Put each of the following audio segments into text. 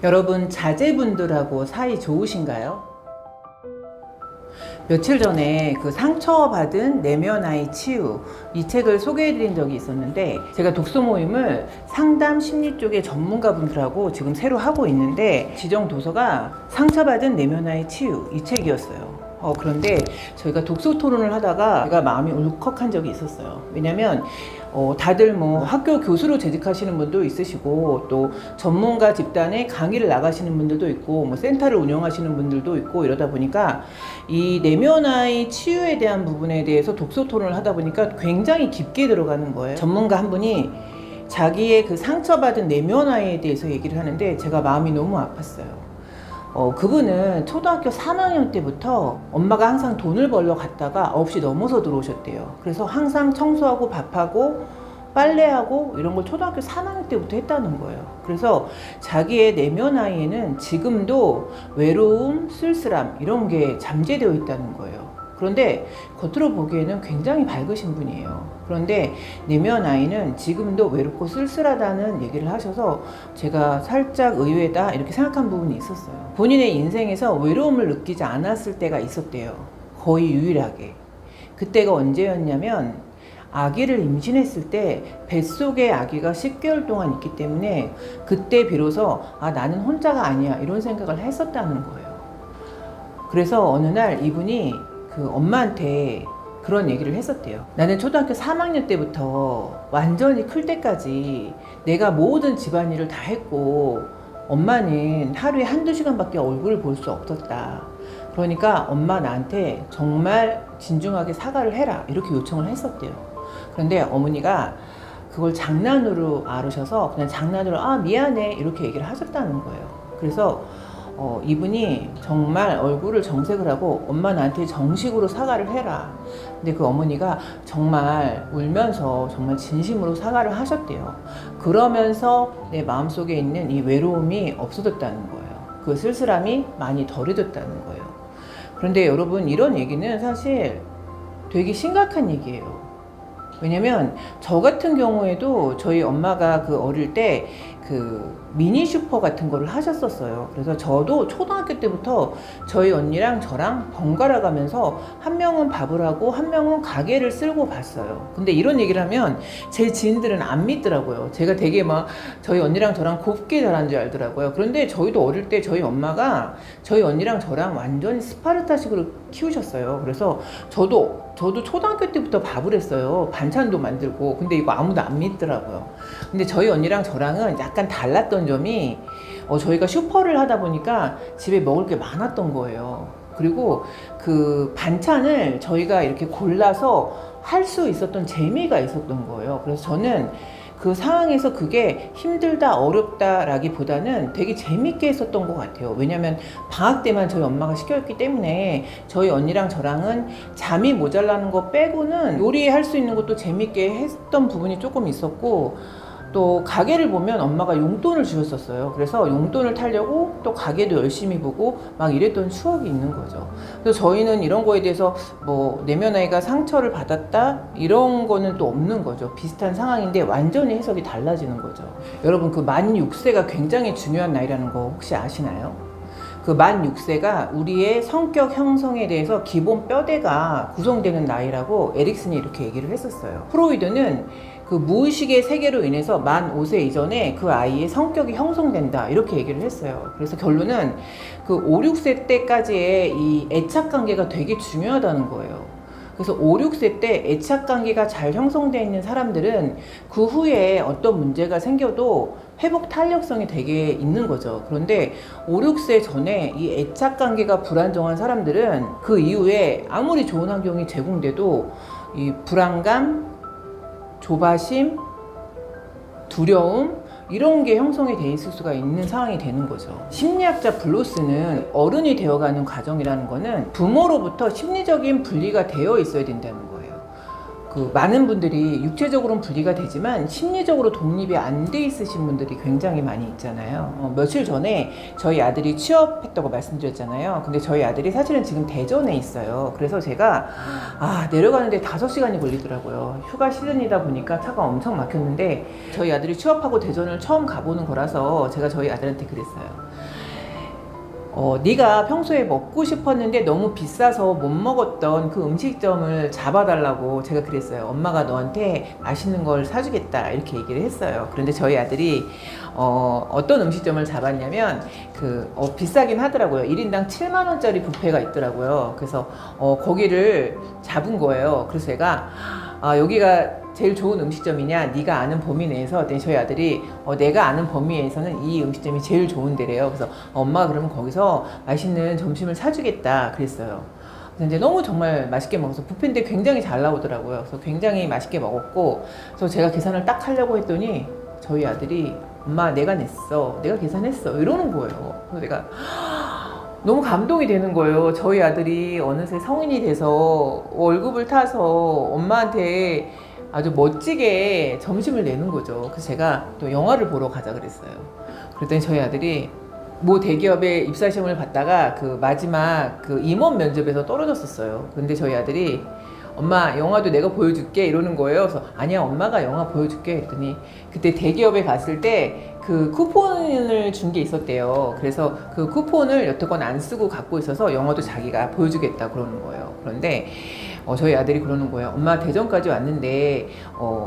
여러분, 자제분들하고 사이 좋으신가요? 며칠 전에 그 상처받은 내면 아이 치유 이 책을 소개해드린 적이 있었는데, 제가 독서 모임을 상담 심리 쪽의 전문가분들하고 지금 새로 하고 있는데, 지정 도서가 상처받은 내면 아이 치유 이 책이었어요. 그런데 저희가 독서 토론을 하다가 제가 마음이 울컥한 적이 있었어요. 왜냐면 다들 뭐 학교 교수로 재직하시는 분도 있으시고, 또 전문가 집단에 강의를 나가시는 분들도 있고, 뭐 센터를 운영하시는 분들도 있고, 이러다 보니까 이 내면 아이 치유에 대한 부분에 대해서 독서 토론을 하다 보니까 굉장히 깊게 들어가는 거예요. 전문가 한 분이 자기의 그 상처받은 내면 아이에 대해서 얘기를 하는데 제가 마음이 너무 아팠어요. 그분은 초등학교 3학년 때부터 엄마가 항상 돈을 벌러 갔다가 9시 넘어서 들어오셨대요. 그래서 항상 청소하고 밥하고 빨래하고 이런 걸 초등학교 3학년 때부터 했다는 거예요. 그래서 자기의 내면 아이에는 지금도 외로움, 쓸쓸함 이런 게 잠재되어 있다는 거예요. 그런데 겉으로 보기에는 굉장히 밝으신 분이에요. 그런데 내면 아이는 지금도 외롭고 쓸쓸하다는 얘기를 하셔서 제가 살짝 의외다 이렇게 생각한 부분이 있었어요. 본인의 인생에서 외로움을 느끼지 않았을 때가 있었대요. 거의 유일하게. 그때가 언제였냐면 아기를 임신했을 때 뱃속에 아기가 10개월 동안 있기 때문에 그때 비로소 나는 혼자가 아니야 이런 생각을 했었다는 거예요. 그래서 어느 날 이분이 그 엄마한테 그런 얘기를 했었대요. 나는 초등학교 3학년 때부터 완전히 클 때까지 내가 모든 집안일을 다 했고 엄마는 하루에 한두 시간밖에 얼굴을 볼 수 없었다. 그러니까 엄마 나한테 정말 진중하게 사과를 해라 이렇게 요청을 했었대요. 그런데 어머니가 그걸 장난으로 알으셔서 그냥 장난으로 미안해 이렇게 얘기를 하셨다는 거예요. 그래서 이분이 정말 얼굴을 정색을 하고 엄마 나한테 정식으로 사과를 해라. 근데 그 어머니가 정말 울면서 정말 진심으로 사과를 하셨대요. 그러면서 내 마음속에 있는 이 외로움이 없어졌다는 거예요. 그 쓸쓸함이 많이 덜해졌다는 거예요. 그런데 여러분, 이런 얘기는 사실 되게 심각한 얘기예요. 왜냐면 저 같은 경우에도 저희 엄마가 그 어릴 때 그 미니 슈퍼 같은 거를 하셨었어요. 그래서 저도 초등학교 때부터 저희 언니랑 저랑 번갈아 가면서 한 명은 밥을 하고 한 명은 가게를 쓸고 봤어요. 근데 이런 얘기를 하면 제 지인들은 안 믿더라고요. 제가 되게 막 저희 언니랑 저랑 곱게 자란 줄 알더라고요. 그런데 저희도 어릴 때 저희 엄마가 저희 언니랑 저랑 완전히 스파르타식으로 키우셨어요. 그래서 저도 초등학교 때부터 밥을 했어요. 반찬도 만들고. 근데 이거 아무도 안 믿더라고요. 근데 저희 언니랑 저랑은 약간 달랐던 점이 저희가 슈퍼를 하다 보니까 집에 먹을 게 많았던 거예요. 그리고 그 반찬을 저희가 이렇게 골라서 할 수 있었던 재미가 있었던 거예요. 그래서 저는 그 상황에서 그게 힘들다 어렵다라기보다는 되게 재밌게 했었던 것 같아요. 왜냐면 방학 때만 저희 엄마가 시켰기 때문에 저희 언니랑 저랑은 잠이 모자라는 거 빼고는 요리할 수 있는 것도 재밌게 했던 부분이 조금 있었고, 또 가게를 보면 엄마가 용돈을 주셨었어요. 그래서 용돈을 타려고 또 가게도 열심히 보고 막 이랬던 추억이 있는 거죠. 그래서 저희는 이런 거에 대해서 뭐 내면 아이가 상처를 받았다 이런 거는 또 없는 거죠. 비슷한 상황인데 완전히 해석이 달라지는 거죠. 여러분, 그 만 6세가 굉장히 중요한 나이라는 거 혹시 아시나요? 그 만 6세가 우리의 성격 형성에 대해서 기본 뼈대가 구성되는 나이라고 에릭슨이 이렇게 얘기를 했었어요. 프로이드는 그 무의식의 세계로 인해서 만 5세 이전에 그 아이의 성격이 형성된다 이렇게 얘기를 했어요. 그래서 결론은 그 5, 6세 때까지의 이 애착 관계가 되게 중요하다는 거예요. 그래서 5, 6세 때 애착 관계가 잘 형성되어 있는 사람들은 그 후에 어떤 문제가 생겨도 회복 탄력성이 되게 있는 거죠. 그런데 5, 6세 전에 이 애착 관계가 불안정한 사람들은 그 이후에 아무리 좋은 환경이 제공돼도 이 불안감, 조바심, 두려움 이런 게 형성이 돼 있을 수가 있는 상황이 되는 거죠. 심리학자 블로스는 어른이 되어가는 과정이라는 거는 부모로부터 심리적인 분리가 되어 있어야 된다는 거예요. 많은 분들이 육체적으로는 분리가 되지만 심리적으로 독립이 안 돼 있으신 분들이 굉장히 많이 있잖아요. 며칠 전에 저희 아들이 취업했다고 말씀드렸잖아요. 근데 저희 아들이 사실은 지금 대전에 있어요. 그래서 제가 내려가는데 5시간이 걸리더라고요. 휴가 시즌이다 보니까 차가 엄청 막혔는데 저희 아들이 취업하고 대전을 처음 가보는 거라서 제가 저희 아들한테 그랬어요. 네가 평소에 먹고 싶었는데 너무 비싸서 못 먹었던 그 음식점을 잡아달라고 제가 그랬어요. 엄마가 너한테 맛있는 걸 사주겠다 이렇게 얘기를 했어요. 그런데 저희 아들이 어떤 음식점을 잡았냐면 비싸긴 하더라고요. 1인당 7만 원짜리 뷔페가 있더라고요. 그래서 거기를 잡은 거예요. 그래서 제가 여기가 제일 좋은 음식점이냐 네가 아는 범위 내에서 그랬더니 저희 아들이 내가 아는 범위 내에서는 이 음식점이 제일 좋은 데래요. 그래서 엄마가 그러면 거기서 맛있는 점심을 사주겠다 그랬어요. 그래서 이제 너무 정말 맛있게 먹어서 뷔페인데 굉장히 잘 나오더라고요. 그래서 굉장히 맛있게 먹었고, 그래서 제가 계산을 딱 하려고 했더니 저희 아들이 엄마 내가 냈어, 내가 계산했어 이러는 거예요. 그래서 내가 너무 감동이 되는 거예요. 저희 아들이 어느새 성인이 돼서 월급을 타서 엄마한테 아주 멋지게 점심을 내는 거죠. 그래서 제가 또 영화를 보러 가자 그랬어요. 그랬더니 저희 아들이 모 대기업에 입사 시험을 봤다가 마지막 임원 면접에서 떨어졌었어요. 근데 저희 아들이 엄마 영화도 내가 보여줄게 이러는 거예요. 그래서 아니야 엄마가 영화 보여줄게 했더니 그때 대기업에 갔을 때 쿠폰을 준 게 있었대요. 그래서 그 쿠폰을 여태껏 안 쓰고 갖고 있어서 영화도 자기가 보여주겠다 그러는 거예요. 그런데 저희 아들이 그러는 거예요. 엄마 대전까지 왔는데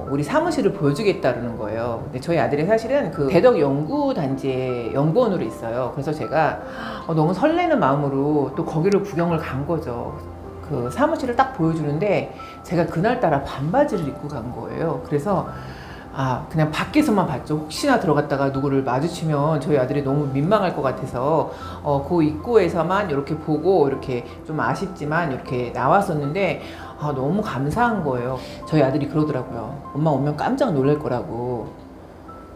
우리 사무실을 보여주겠다 그러는 거예요. 근데 저희 아들이 사실은 대덕 연구단지에 연구원으로 있어요. 그래서 제가 너무 설레는 마음으로 또 거기를 구경을 간 거죠. 사무실을 딱 보여주는데 제가 그날따라 반바지를 입고 간 거예요. 그래서 그냥 밖에서만 봤죠. 혹시나 들어갔다가 누구를 마주치면 저희 아들이 너무 민망할 것 같아서 그 입구에서만 이렇게 보고 이렇게 좀 아쉽지만 이렇게 나왔었는데 너무 감사한 거예요. 저희 아들이 그러더라고요. 엄마 오면 깜짝 놀랄 거라고.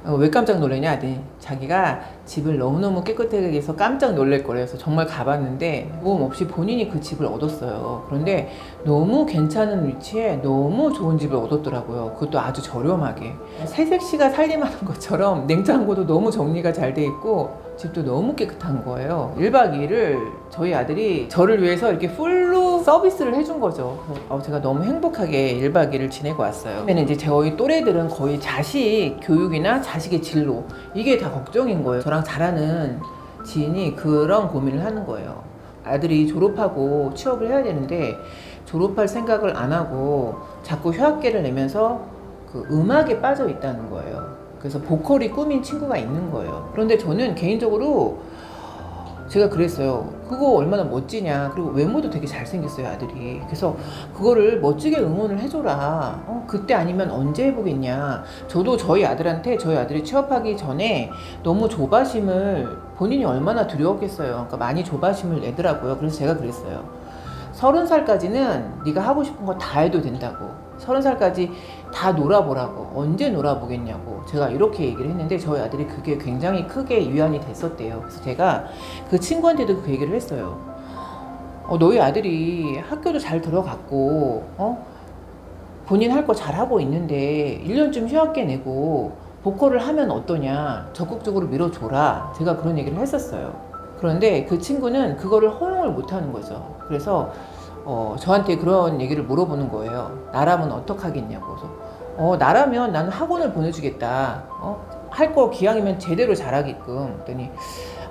왜 깜짝 놀라냐 하더니 자기가 집을 너무너무 깨끗하게 해서 깜짝 놀랄 거래요. 그래서 정말 가봤는데 모험 없이 본인이 그 집을 얻었어요. 그런데 너무 괜찮은 위치에 너무 좋은 집을 얻었더라고요. 그것도 아주 저렴하게. 새색시가 살림하는 것처럼 냉장고도 너무 정리가 잘 돼 있고 집도 너무 깨끗한 거예요. 1박 2일을 저희 아들이 저를 위해서 이렇게 풀로 서비스를 해준 거죠. 제가 너무 행복하게 1박 2일을 지내고 왔어요. 근데 이제 저희 또래들은 거의 자식 교육이나 자식의 진로 이게 다 걱정인 거예요. 저랑 잘하는 지인이 그런 고민을 하는 거예요. 아들이 졸업하고 취업을 해야 되는데 졸업할 생각을 안 하고 자꾸 휴학계를 내면서 음악에 빠져 있다는 거예요. 그래서 보컬이 꿈인 친구가 있는 거예요. 그런데 저는 개인적으로 제가 그랬어요. 그거 얼마나 멋지냐. 그리고 외모도 되게 잘생겼어요, 아들이. 그래서 그거를 멋지게 응원을 해줘라. 그때 아니면 언제 해보겠냐. 저도 저희 아들이 취업하기 전에 너무 조바심을 본인이 얼마나 두려웠겠어요. 그러니까 많이 조바심을 내더라고요. 그래서 제가 그랬어요. 30살까지는 네가 하고 싶은 거 다 해도 된다고. 30살까지 다 놀아보라고. 언제 놀아보겠냐고. 제가 이렇게 얘기를 했는데 저희 아들이 그게 굉장히 크게 위안이 됐었대요. 그래서 제가 그 친구한테도 그 얘기를 했어요. 너희 아들이 학교도 잘 들어갔고 본인 할 거 잘하고 있는데 1년쯤 휴학계 내고 보컬을 하면 어떠냐. 적극적으로 밀어줘라. 제가 그런 얘기를 했었어요. 그런데 그 친구는 그거를 허용을 못하는 거죠. 그래서 저한테 그런 얘기를 물어보는 거예요. 나라면 어떡하겠냐고. 그래서 나라면 나는 학원을 보내주겠다. 할 거 기왕이면 제대로 잘하게끔. 그랬더니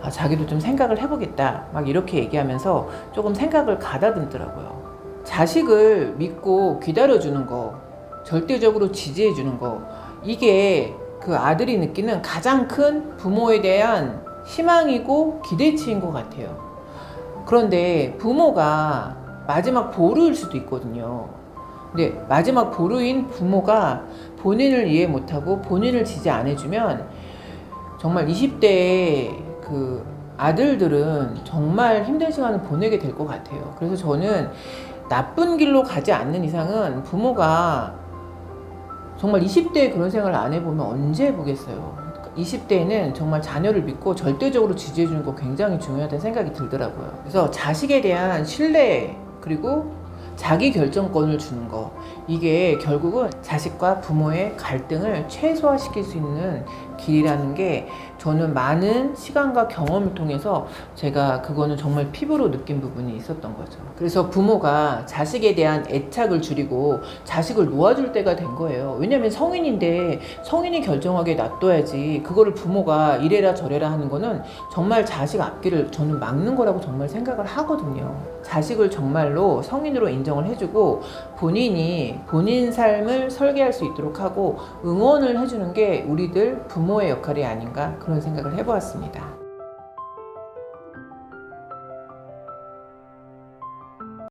자기도 좀 생각을 해보겠다. 막 이렇게 얘기하면서 조금 생각을 가다듬더라고요. 자식을 믿고 기다려주는 거, 절대적으로 지지해주는 거, 이게 그 아들이 느끼는 가장 큰 부모에 대한 희망이고 기대치인 것 같아요. 그런데 부모가 마지막 보루일 수도 있거든요. 근데 마지막 보루인 부모가 본인을 이해 못하고 본인을 지지 안 해주면 정말 20대의 아들들은 정말 힘든 시간을 보내게 될 것 같아요. 그래서 저는 나쁜 길로 가지 않는 이상은 부모가 정말 20대에 그런 생각을 안 해보면 언제 해보겠어요. 20대에는 정말 자녀를 믿고 절대적으로 지지해주는 거 굉장히 중요하다는 생각이 들더라고요. 그래서 자식에 대한 신뢰 그리고 자기 결정권을 주는 거, 이게 결국은 자식과 부모의 갈등을 최소화시킬 수 있는 길이라는 게 저는 많은 시간과 경험을 통해서 제가 그거는 정말 피부로 느낀 부분이 있었던 거죠. 그래서 부모가 자식에 대한 애착을 줄이고 자식을 놓아줄 때가 된 거예요. 왜냐면 성인인데 성인이 결정하게 놔둬야지, 그거를 부모가 이래라 저래라 하는 거는 정말 자식 앞길을 저는 막는 거라고 정말 생각을 하거든요. 자식을 정말로 성인으로 인정을 해주고 본인이 본인 삶을 설계할 수 있도록 하고 응원을 해주는 게 우리들 부모의 역할이 아닌가, 그런 생각을 해보았습니다.